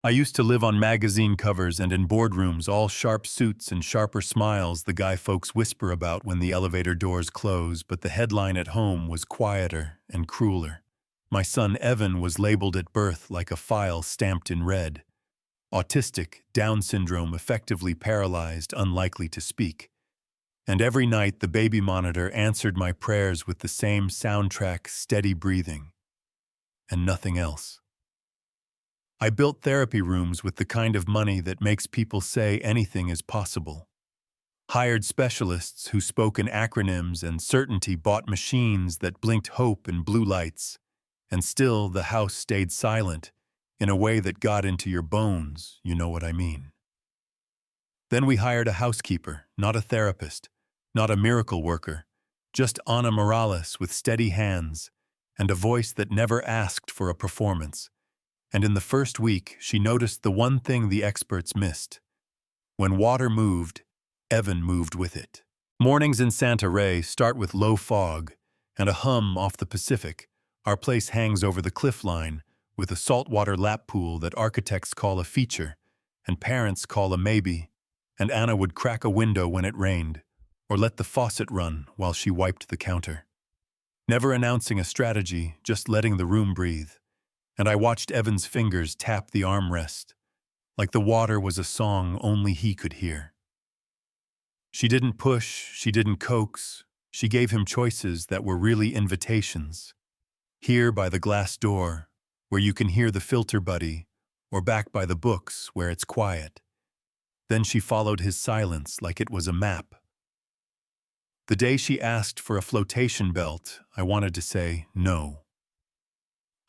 I used to live on magazine covers and in boardrooms, all sharp suits and sharper smiles the guy folks whisper about when the elevator doors close, but the headline at home was quieter and crueler. My son Evan was labeled at birth like a file stamped in red. Autistic, Down syndrome, effectively paralyzed, unlikely to speak. And every night the baby monitor answered my prayers with the same soundtrack, steady breathing, and nothing else. I built therapy rooms with the kind of money that makes people say anything is possible. Hired specialists who spoke in acronyms, and certainty bought machines that blinked hope in blue lights. And still the house stayed silent, in a way that got into your bones, you know what I mean. Then we hired a housekeeper, not a therapist, not a miracle worker, just Ana Morales with steady hands and a voice that never asked for a performance. And in the first week, she noticed the one thing the experts missed. When water moved, Evan moved with it. Mornings in Santa Re start with low fog and a hum off the Pacific. Our place hangs over the cliff line with a saltwater lap pool that architects call a feature and parents call a maybe, and Anna would crack a window when it rained or let the faucet run while she wiped the counter. Never announcing a strategy, just letting the room breathe. And I watched Evan's fingers tap the armrest, like the water was a song only he could hear. She didn't push, she didn't coax, she gave him choices that were really invitations. Here by the glass door, where you can hear the filter buddy, or back by the books where it's quiet. Then she followed his silence like it was a map. The day she asked for a flotation belt, I wanted to say no.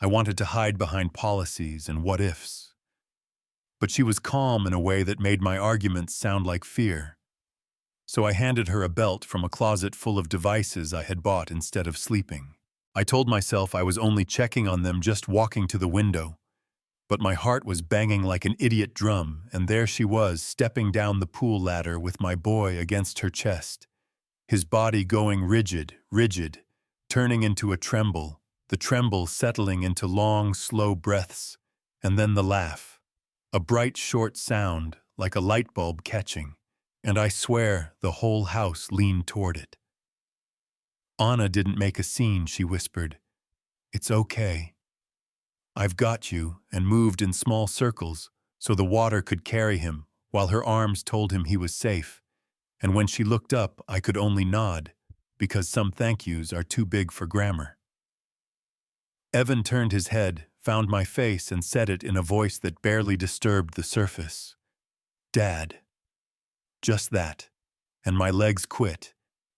I wanted to hide behind policies and what-ifs. But she was calm in a way that made my arguments sound like fear. So I handed her a belt from a closet full of devices I had bought instead of sleeping. I told myself I was only checking on them, just walking to the window. But my heart was banging like an idiot drum, and there she was, stepping down the pool ladder with my boy against her chest. His body going rigid, turning into a tremble, the tremble settling into long, slow breaths, and then the laugh. A bright, short sound, like a light bulb catching, and I swear the whole house leaned toward it. Anna didn't make a scene, she whispered. It's okay. I've got you, and moved in small circles so the water could carry him, while her arms told him he was safe. And when she looked up, I could only nod, because some thank yous are too big for grammar. Evan turned his head, found my face, and said it in a voice that barely disturbed the surface. Dad. Just that. And my legs quit,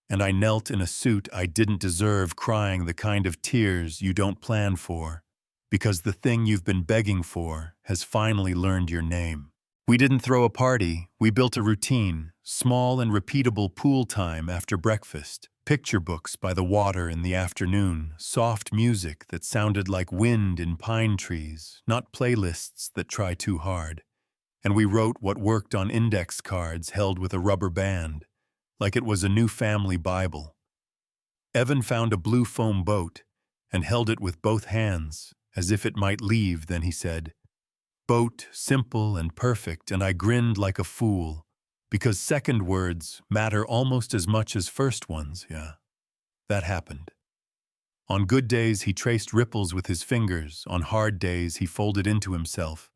and I knelt in a suit I didn't deserve, crying the kind of tears you don't plan for, because the thing you've been begging for has finally learned your name. We didn't throw a party, we built a routine, small and repeatable pool time after breakfast, picture books by the water in the afternoon, soft music that sounded like wind in pine trees, not playlists that try too hard. And we wrote what worked on index cards held with a rubber band, like it was a new family Bible. Evan found a blue foam boat and held it with both hands, as if it might leave. Then he said, "Boat, simple and perfect," and I grinned like a fool, because second words matter almost as much as first ones, yeah. That happened. On good days he traced ripples with his fingers, on hard days he folded into himself,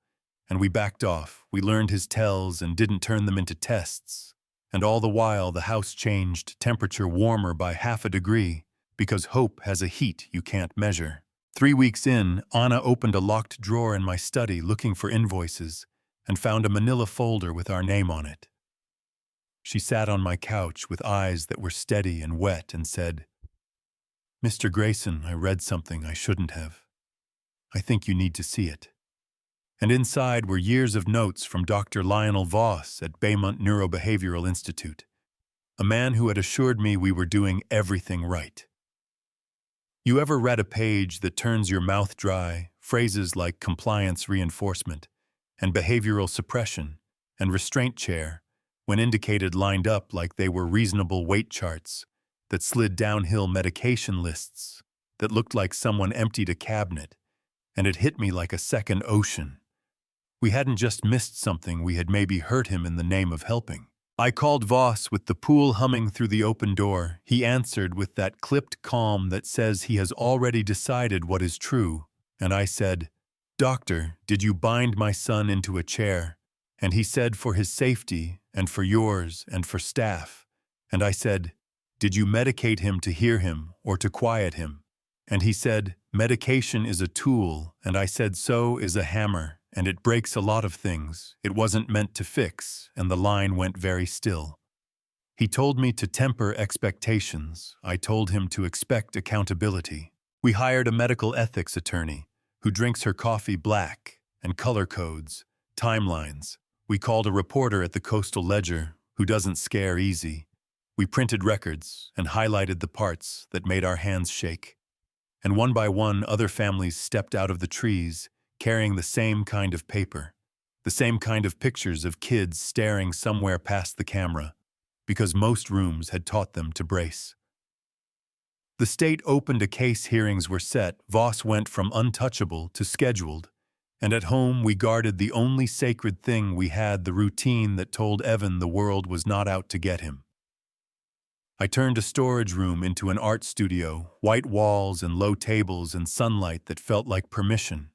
and we backed off. We learned his tells and didn't turn them into tests. And all the while the house changed temperature warmer by 1/2 degree, because hope has a heat you can't measure. 3 weeks in, Anna opened a locked drawer in my study looking for invoices and found a manila folder with our name on it. She sat on my couch with eyes that were steady and wet and said, "Mr. Grayson, I read something I shouldn't have. I think you need to see it." And inside were years of notes from Dr. Lionel Voss at Beaumont Neurobehavioral Institute, a man who had assured me we were doing everything right. You ever read a page that turns your mouth dry, phrases like compliance reinforcement, and behavioral suppression, and restraint chair, when indicated lined up like they were reasonable weight charts, that slid downhill medication lists, that looked like someone emptied a cabinet, and it hit me like a second ocean. We hadn't just missed something, we had maybe hurt him in the name of helping. I called Voss with the pool humming through the open door. He answered with that clipped calm that says he has already decided what is true. And I said, "Doctor, did you bind my son into a chair?" And he said, "For his safety, and for yours, and for staff." And I said, "Did you medicate him to hear him, or to quiet him?" And he said, "Medication is a tool." And I said, "So is a hammer, and it breaks a lot of things. It wasn't meant to fix," and the line went very still. He told me to temper expectations. I told him to expect accountability. We hired a medical ethics attorney who drinks her coffee black, and color codes, timelines. We called a reporter at the Coastal Ledger who doesn't scare easy. We printed records and highlighted the parts that made our hands shake. And one by one, other families stepped out of the trees, carrying the same kind of paper, the same kind of pictures of kids staring somewhere past the camera, because most rooms had taught them to brace. The state opened a case, hearings were set, Voss went from untouchable to scheduled, and at home we guarded the only sacred thing we had, the routine that told Evan the world was not out to get him. I turned a storage room into an art studio, white walls and low tables and sunlight that felt like permission,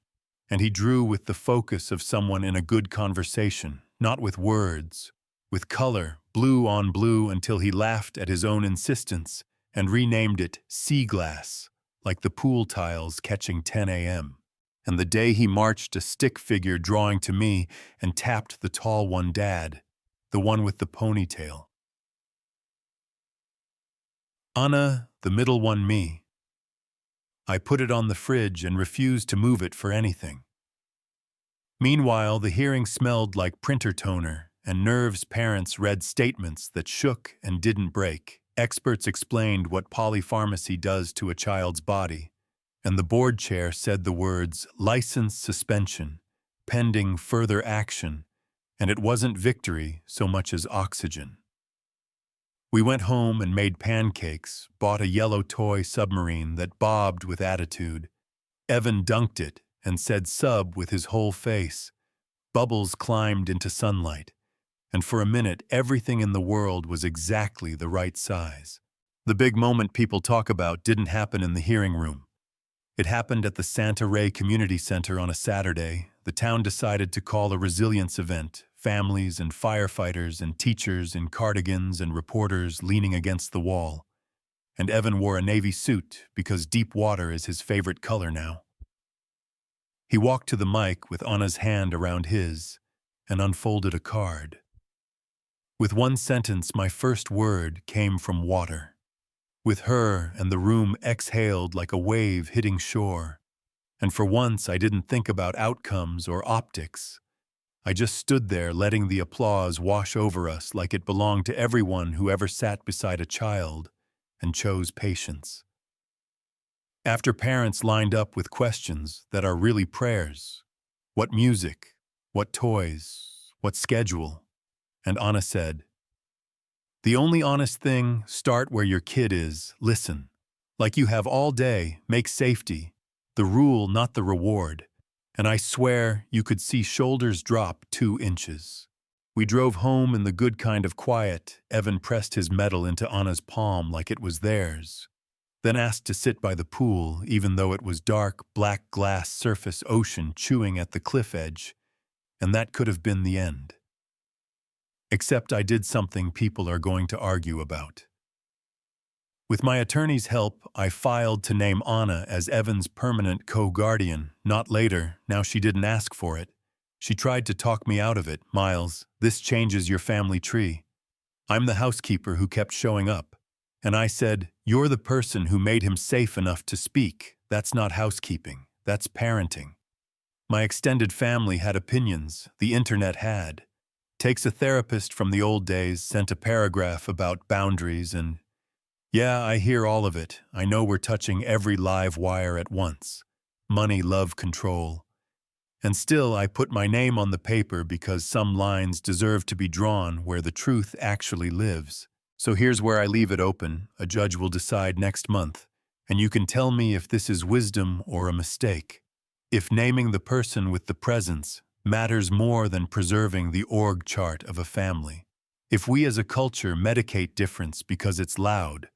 and he drew with the focus of someone in a good conversation, not with words, with color, blue on blue, until he laughed at his own insistence and renamed it sea glass, like the pool tiles catching 10 a.m. And the day he marched a stick figure drawing to me and tapped the tall one, Dad, the one with the ponytail. Anna, the middle one, me. I put it on the fridge and refused to move it for anything. Meanwhile, the hearing smelled like printer toner, and Nerve's parents read statements that shook and didn't break. Experts explained what polypharmacy does to a child's body, and the board chair said the words license suspension, pending further action, and it wasn't victory so much as oxygen. We went home and made pancakes, bought a yellow toy submarine that bobbed with attitude. Evan dunked it and said sub with his whole face. Bubbles climbed into sunlight, and for a minute everything in the world was exactly the right size. The big moment people talk about didn't happen in the hearing room. It happened at the Santa Re Community Center on a Saturday. The town decided to call a resilience event. Families and firefighters and teachers in cardigans and reporters leaning against the wall. And Evan wore a navy suit because deep water is his favorite color now. He walked to the mic with Anna's hand around his and unfolded a card. With one sentence, my first word came from water. With her, and the room exhaled like a wave hitting shore. And for once, I didn't think about outcomes or optics. I just stood there letting the applause wash over us like it belonged to everyone who ever sat beside a child and chose patience. After parents lined up with questions that are really prayers, what music, what toys, what schedule, and Anna said, the only honest thing, start where your kid is, listen. Like you have all day, make safety, the rule not the reward. And I swear you could see shoulders drop 2 inches. We drove home in the good kind of quiet. Evan pressed his medal into Anna's palm like it was theirs, then asked to sit by the pool, even though it was dark, black glass surface ocean chewing at the cliff edge, and that could have been the end. Except I did something people are going to argue about. With my attorney's help, I filed to name Anna as Evan's permanent co-guardian, not later. Now she didn't ask for it. She tried to talk me out of it. Miles, this changes your family tree. I'm the housekeeper who kept showing up. And I said, you're the person who made him safe enough to speak. That's not housekeeping. That's parenting. My extended family had opinions. The internet had. Takes a therapist from the old days, sent a paragraph about boundaries and yeah, I hear all of it. I know we're touching every live wire at once. Money, love, control. And still, I put my name on the paper because some lines deserve to be drawn where the truth actually lives. So here's where I leave it open. A judge will decide next month, and you can tell me if this is wisdom or a mistake. If naming the person with the presence matters more than preserving the org chart of a family. If we as a culture medicate difference because it's loud,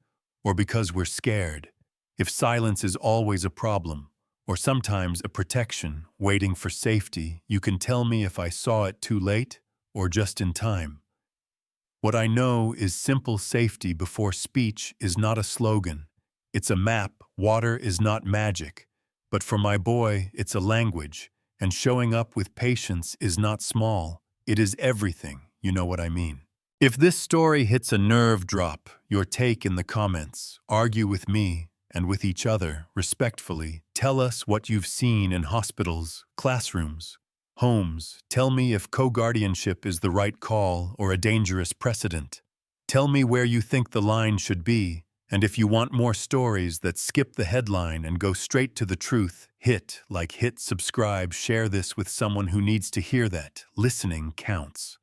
or because we're scared, if silence is always a problem, or sometimes a protection waiting for safety, you can tell me if I saw it too late or just in time. What I know is simple safety before speech is not a slogan. It's a map. Water is not magic. But for my boy, it's a language. And showing up with patience is not small. It is everything. You know what I mean. If this story hits a nerve, drop your take in the comments. Argue with me and with each other respectfully. Tell us what you've seen in hospitals, classrooms, homes. Tell me if co-guardianship is the right call or a dangerous precedent. Tell me where you think the line should be, and if you want more stories that skip the headline and go straight to the truth, hit subscribe, share this with someone who needs to hear that. Listening counts.